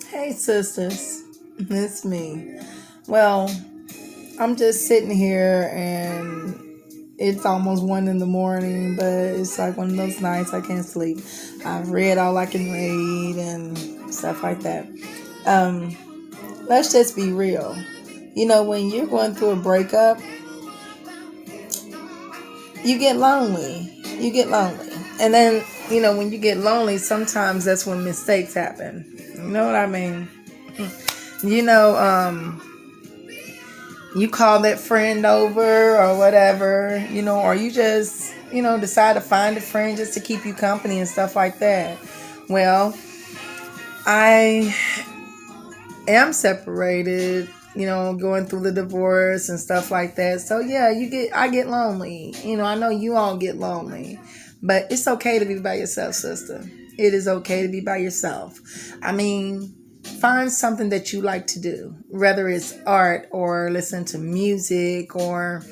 Hey sisters, it's me. Well, I'm just sitting here and it's almost 1 in the morning, but it's like one of those nights I can't sleep. I've read all I can read and stuff like that. Um, let's just be real. When you're going through a breakup, you get lonely. You get lonely. And then, when you get lonely, sometimes that's when mistakes happen. You know what I mean? You know, um, you call that friend over or whatever, or you just, decide to find a friend just to keep you company and stuff like that. Well, I am separated, going through the divorce and stuff like that. So yeah, I get lonely. I know you all get lonely. But it's okay to be by yourself, sister. It is okay to be by yourself. I mean, find something that you like to do, whether it's art or listen to music or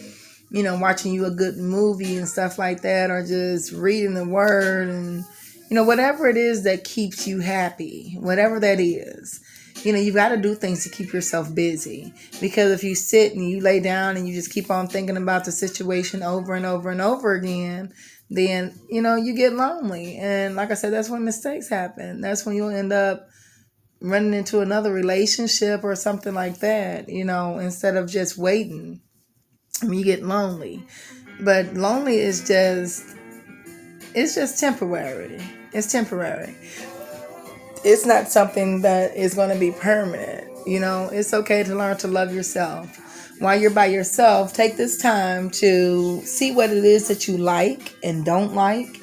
watching you a good movie and stuff like that, or just reading the word and whatever it is that keeps you happy, whatever that is. You got to do things to keep yourself busy, because if you sit and you lay down and you just keep on thinking about the situation over and over and over again, then you get lonely. And like I said, that's when mistakes happen. That's when you'll end up running into another relationship or something like that, instead of just waiting. You get lonely. But lonely is just temporary. It's temporary. It's not something that is going to be permanent. It's okay to learn to love yourself. While you're by yourself, take this time to see what it is that you like and don't like.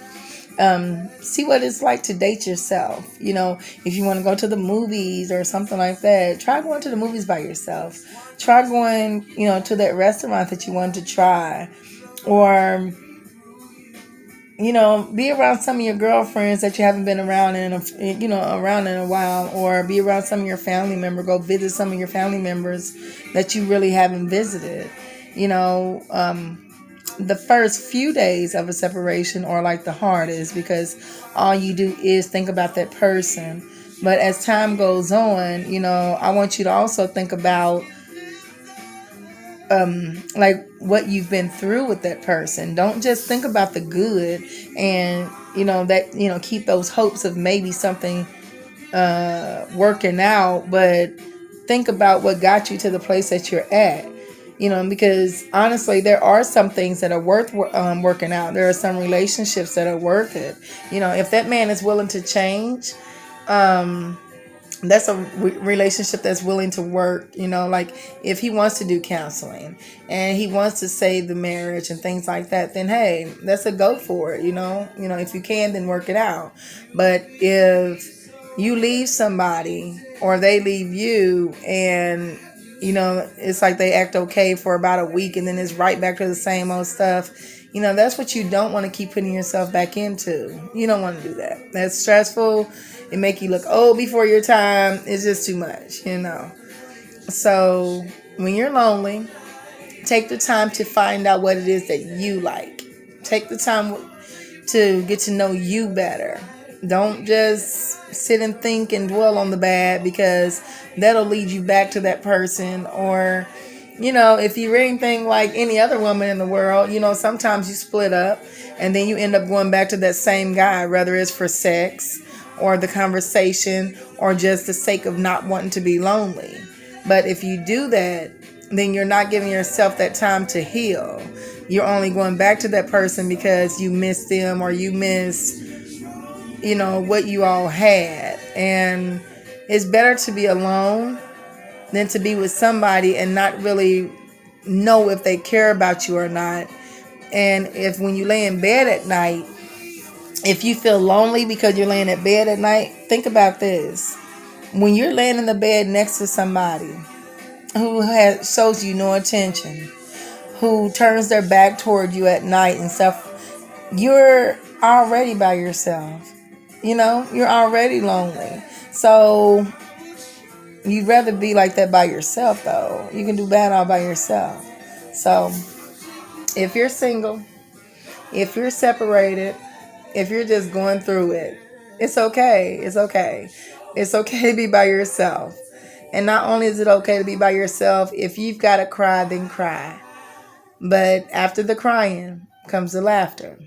See what it's like to date yourself. If you want to go to the movies or something like that, try going to the movies by yourself. Try going, to that restaurant that you want to try. Or be around some of your girlfriends that you haven't been around around in a while, or be around some of your family members. Go visit some of your family members that you really haven't visited. The first few days of a separation are like the hardest, because all you do is think about that person. But as time goes on, I want you to also think about like what you've been through with that person. Don't just think about the good, and that keep those hopes of maybe something working out, but think about what got you to the place that you're at. Because honestly, there are some things that are worth working out. There are some relationships that are worth it. If that man is willing to change, um that's a relationship that's willing to work. Like if he wants to do counseling and he wants to save the marriage and things like that, then hey, that's a go for it. If you can, then work it out. But if you leave somebody or they leave you, and it's like they act okay for about a week and then it's right back to the same old stuff, that's what you don't want to keep putting yourself back into. You don't want to do that. That's stressful. It make you look old before your time. It's just too much. So when you're lonely, take the time to find out what it is that you like. Take the time to get to know you better. Don't just sit and think and dwell on the bad, because that'll lead you back to that person. Or if you're anything like any other woman in the world, sometimes you split up and then you end up going back to that same guy, whether it's for sex or the conversation or just the sake of not wanting to be lonely. But if you do that, then you're not giving yourself that time to heal. You're only going back to that person because you miss them, or you miss, what you all had. And it's better to be alone than to be with somebody and not really know if they care about you or not. And if when you lay in bed at night, if you feel lonely because you're laying at bed at night, think about this. When you're laying in the bed next to somebody who shows you no attention, who turns their back toward you at night and stuff, you're already by yourself. You're already lonely. So you'd rather be like that by yourself, though. You can do bad all by yourself. So if you're single, if you're separated, if you're just going through it, it's okay. It's okay. It's okay to be by yourself. And not only is it okay to be by yourself, if you've got to cry, then cry. But after the crying comes the laughter.